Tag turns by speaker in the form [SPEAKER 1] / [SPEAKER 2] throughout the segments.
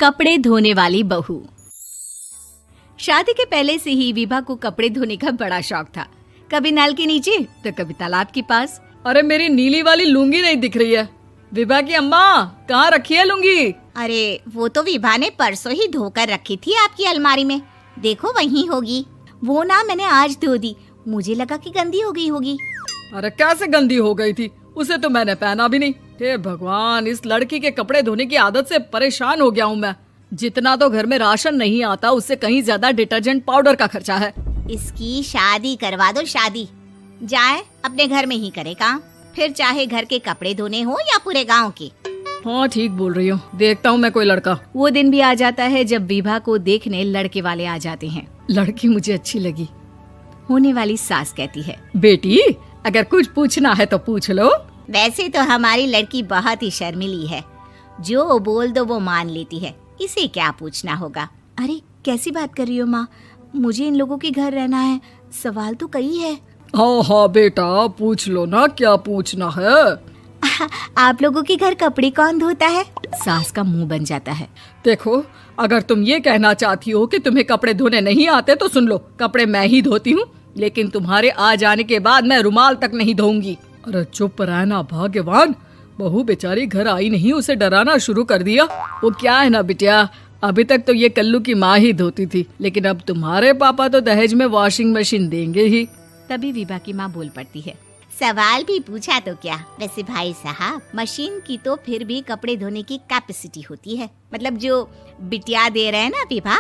[SPEAKER 1] कपड़े धोने वाली बहू। शादी के पहले से ही विभा को कपड़े धोने का बड़ा शौक था। कभी नल के नीचे तो कभी तालाब के पास।
[SPEAKER 2] अरे मेरी नीली वाली लुंगी नहीं दिख रही है। विभा की अम्मा, कहाँ रखी है लुंगी?
[SPEAKER 3] अरे वो तो विभा ने परसों ही धोकर रखी थी आपकी अलमारी में, देखो वहीं होगी। वो ना मैंने आज धो दी, मुझे लगा कि गंदी हो गई होगी।
[SPEAKER 2] अरे कैसे गंदी हो गई थी? उसे तो मैंने पहना भी नहीं। हे भगवान, इस लड़की के कपड़े धोने की आदत से परेशान हो गया हूँ मैं। जितना तो घर में राशन नहीं आता, उससे कहीं ज्यादा डिटर्जेंट पाउडर का खर्चा है।
[SPEAKER 3] इसकी शादी करवा दो, शादी जाए अपने घर में ही करे काम, फिर चाहे घर के कपड़े धोने हो या पूरे गांव के।
[SPEAKER 2] हाँ ठीक बोल रही हूँ, देखता हूँ मैं कोई लड़का।
[SPEAKER 1] वो दिन भी आ जाता है जब विभा को देखने लड़के वाले आ जाते हैं।
[SPEAKER 2] लड़की मुझे अच्छी लगी।
[SPEAKER 1] होने वाली सास कहती है,
[SPEAKER 2] बेटी अगर कुछ पूछना है तो पूछ लो।
[SPEAKER 3] वैसे तो हमारी लड़की बहुत ही शर्मीली है, जो बोल दो वो मान लेती है, इसे क्या पूछना होगा।
[SPEAKER 1] अरे कैसी बात कर रही हो माँ, मुझे इन लोगों के घर रहना है, सवाल तो कई है।
[SPEAKER 2] हाँ हाँ बेटा, पूछ लो ना, क्या पूछना है।
[SPEAKER 1] आप लोगों के घर कपड़े कौन धोता है? सास का मुंह बन जाता है।
[SPEAKER 2] देखो, अगर तुम ये कहना चाहती हो कि तुम्हें कपड़े धोने नहीं आते तो सुन लो, कपड़े मैं ही धोती हूँ, लेकिन तुम्हारे आ जाने के बाद मैं रुमाल तक नहीं धोऊंगी। अरे चुप रहना भाग्यवान, बहू बेचारी घर आई नहीं, उसे डराना शुरू कर दिया। वो क्या है ना बिटिया, अभी तक तो ये कल्लू की माँ ही धोती थी, लेकिन अब तुम्हारे पापा तो दहेज में वॉशिंग मशीन देंगे ही।
[SPEAKER 1] तभी विभा की माँ बोल पड़ती है,
[SPEAKER 3] सवाल भी पूछा तो क्या। वैसे भाई साहब, मशीन की तो फिर भी कपड़े धोने की कैपेसिटी होती है। मतलब जो बिटिया दे रहे हैं ना विभा,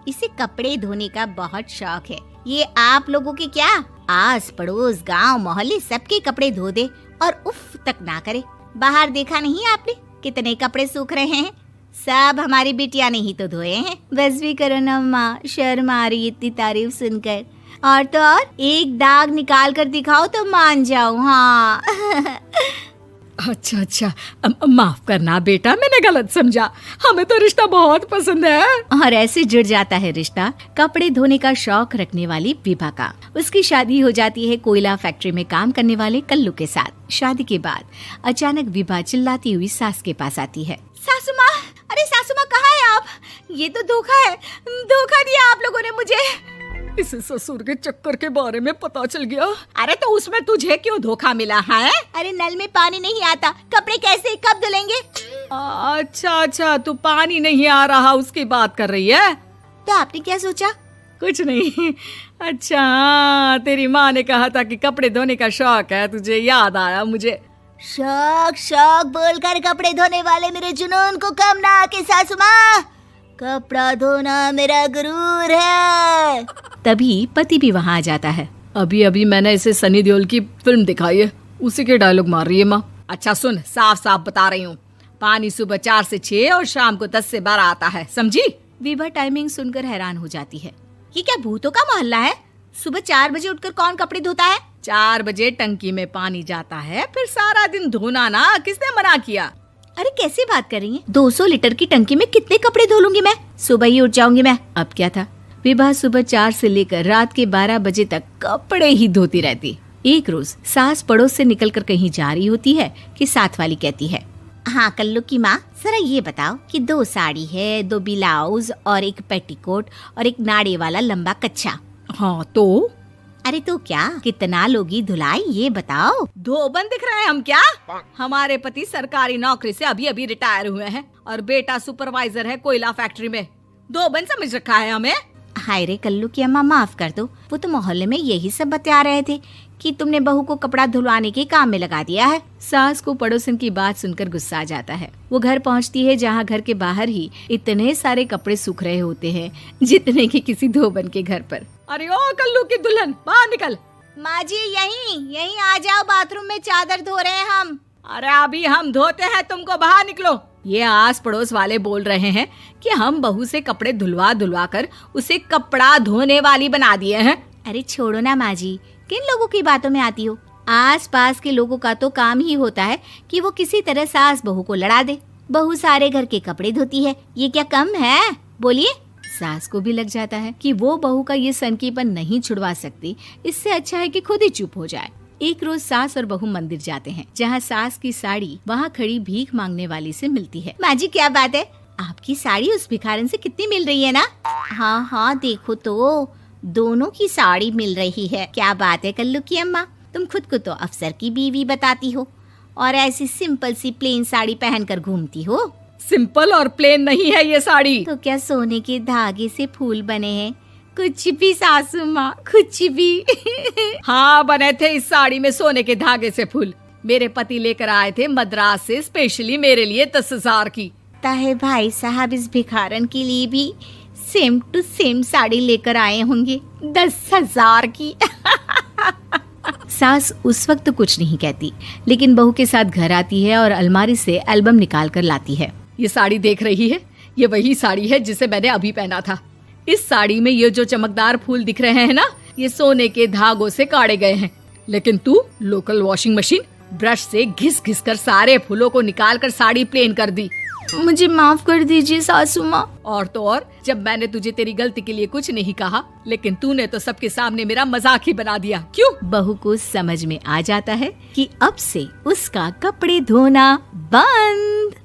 [SPEAKER 3] इसे कपड़े धोने का बहुत शौक है। ये आप लोगों के क्या, आस पड़ोस गांव मोहल्ले सबके कपड़े धो दे और उफ तक ना करे। बाहर देखा नहीं आपने कितने कपड़े सूख रहे हैं? सब हमारी बिटिया ने ही तो धोए हैं।
[SPEAKER 1] बस भी करो ना माँ, शर्म आ रही इतनी तारीफ सुनकर। और तो और एक दाग निकाल कर दिखाओ तो मान जाओ। हाँ
[SPEAKER 2] अच्छा, माफ करना बेटा, मैंने गलत समझा। हमें तो रिश्ता बहुत पसंद है।
[SPEAKER 1] और ऐसे जुड़ जाता है रिश्ता कपड़े धोने का शौक रखने वाली विभा का। उसकी शादी हो जाती है कोयला फैक्ट्री में काम करने वाले कल्लू के साथ। शादी के बाद अचानक विभा चिल्लाती हुई सास के पास आती है।
[SPEAKER 3] सासू माँ, अरे सासू माँ कहाँ है आप? ये तो धोखा है, धोखा दिया आप लोगों ने मुझे।
[SPEAKER 2] इसे ससुर के चक्कर के बारे में पता चल गया।
[SPEAKER 3] अरे तो उसमें तुझे क्यों धोखा मिला है? अरे नल में पानी नहीं आता, कपड़े कैसे कब धुलेंगे?
[SPEAKER 2] अच्छा, तू पानी नहीं आ रहा उसकी बात कर रही है।
[SPEAKER 3] तो आपने क्या सोचा?
[SPEAKER 2] कुछ नहीं। अच्छा, तेरी माँ ने कहा था कि कपड़े धोने का शौक है तुझे, याद आया मुझे।
[SPEAKER 3] शौक बोलकर कपड़े धोने वाले मेरे जुनून को कम ना आके सासू माँ, कपड़ा धोना मेरा गुरूर है।
[SPEAKER 1] तभी पति भी वहाँ आ जाता है।
[SPEAKER 2] अभी मैंने इसे सनी देओल की फिल्म दिखाई है, उसी के डायलॉग मार रही है माँ। अच्छा सुन, साफ साफ बता रही हूँ, पानी सुबह 4 से 6 और शाम को 10 से 12 आता है, समझी?
[SPEAKER 1] विभा टाइमिंग सुनकर हैरान हो जाती है।
[SPEAKER 3] ये क्या भूतों का मोहल्ला है? सुबह 4 बजे उठकर कौन कपड़े धोता है?
[SPEAKER 2] 4 बजे टंकी में पानी जाता है, फिर सारा दिन धोना ना, किसने मना किया?
[SPEAKER 1] अरे कैसी बात कर रही हैं? 200 लीटर की टंकी में कितने कपड़े धो लूंगी मैं? सुबह ही उठ जाऊंगी मैं। अब क्या था, विभा सुबह 4 से लेकर रात के 12 बजे तक कपड़े ही धोती रहती। एक रोज सास पड़ोस से निकलकर कहीं जा रही होती है कि साथ वाली कहती है,
[SPEAKER 3] हाँ कल्लू की माँ, जरा ये बताओ कि 2 साड़ी है, 2 ब्लाउज और एक पेटीकोट और एक नाड़े वाला लंबा कच्छा।
[SPEAKER 2] हाँ तो?
[SPEAKER 3] अरे तो क्या, कितना लोगी धुलाई ये बताओ।
[SPEAKER 2] धोबन दिख रहे हैं हम क्या? हमारे पति सरकारी नौकरी से अभी रिटायर हुए हैं और बेटा सुपरवाइजर है कोयला फैक्ट्री में। धोबन समझ रखा है हमें?
[SPEAKER 3] हाय रे कल्लू की अम्मा, माफ कर दो, वो तो मोहल्ले में यही सब बता रहे थे कि तुमने बहू को कपड़ा धुलवाने के काम में लगा दिया है।
[SPEAKER 1] सास को पड़ोसन की बात सुनकर गुस्सा आ जाता है। वो घर पहुंचती है जहां घर के बाहर ही इतने सारे कपड़े सूख रहे होते हैं जितने कि किसी धोबन के घर पर।
[SPEAKER 2] अरे ओ कल्लू की दुल्हन, बाहर निकल।
[SPEAKER 3] माँ जी यहीं आ जाओ, बाथरूम में चादर धो रहे हैं हम।
[SPEAKER 2] अरे अभी हम धोते हैं, तुमको बाहर निकलो। ये आस पड़ोस वाले बोल रहे हैं कि हम बहू से कपड़े धुलवा कर उसे कपड़ा धोने वाली बना दिए हैं।
[SPEAKER 1] अरे छोड़ो ना माँ जी, किन लोगों की बातों में आती हो? आस पास के लोगों का तो काम ही होता है कि वो किसी तरह सास बहू को लड़ा दे। बहू सारे घर के कपड़े धोती है, ये क्या कम है? बोलिए। सास को भी लग जाता है कि वो बहू का ये सनकीपन नहीं छुड़वा सकती, इससे अच्छा है कि खुद ही चुप हो जाए। एक रोज सास और बहू मंदिर जाते हैं, जहाँ सास की साड़ी वहाँ खड़ी भीख मांगने वाली से मिलती है।
[SPEAKER 3] माँ जी क्या बात है, आपकी साड़ी उस भिखारन से कितनी मिल रही है ना? हाँ हाँ देखो तो, दोनों की साड़ी मिल रही है। क्या बात है कल्लू की अम्मा, तुम खुद को तो अफसर की बीवी बताती हो और ऐसी सिंपल सी प्लेन साड़ी पहनकर घूमती हो।
[SPEAKER 2] सिंपल और प्लेन नहीं है ये साड़ी।
[SPEAKER 3] तो क्या सोने के धागे से फूल बने हैं? कुछ भी सासू माँ, कुछ भी।
[SPEAKER 2] हाँ बने थे इस साड़ी में सोने के धागे से फूल। मेरे पति लेकर आए थे मद्रास से स्पेशली मेरे लिए 10,000 की।
[SPEAKER 3] ताहे भाई साहब इस भिखारन के लिए भी सेम टू सेम साड़ी लेकर आए होंगे 10,000 की।
[SPEAKER 1] सास उस वक्त तो कुछ नहीं कहती, लेकिन बहू के साथ घर आती है और अलमारी से एल्बम निकाल कर लाती है।
[SPEAKER 2] ये साड़ी देख रही है, ये वही साड़ी है जिसे मैंने अभी पहना था। इस साड़ी में ये जो चमकदार फूल दिख रहे हैं ना, ये सोने के धागों से काढ़े गए हैं। लेकिन तू लोकल वॉशिंग मशीन ब्रश से घिस घिस कर सारे फूलों को निकाल कर साड़ी प्लेन कर दी।
[SPEAKER 1] मुझे माफ कर दीजिए सासू माँ।
[SPEAKER 2] और तो और, जब मैंने तुझे तेरी गलती के लिए कुछ नहीं कहा, लेकिन तूने तो सबके सामने मेरा मजाक ही बना दिया। क्यों?
[SPEAKER 1] बहू को समझ में आ जाता है कि अब से उसका कपड़े धोना बंद।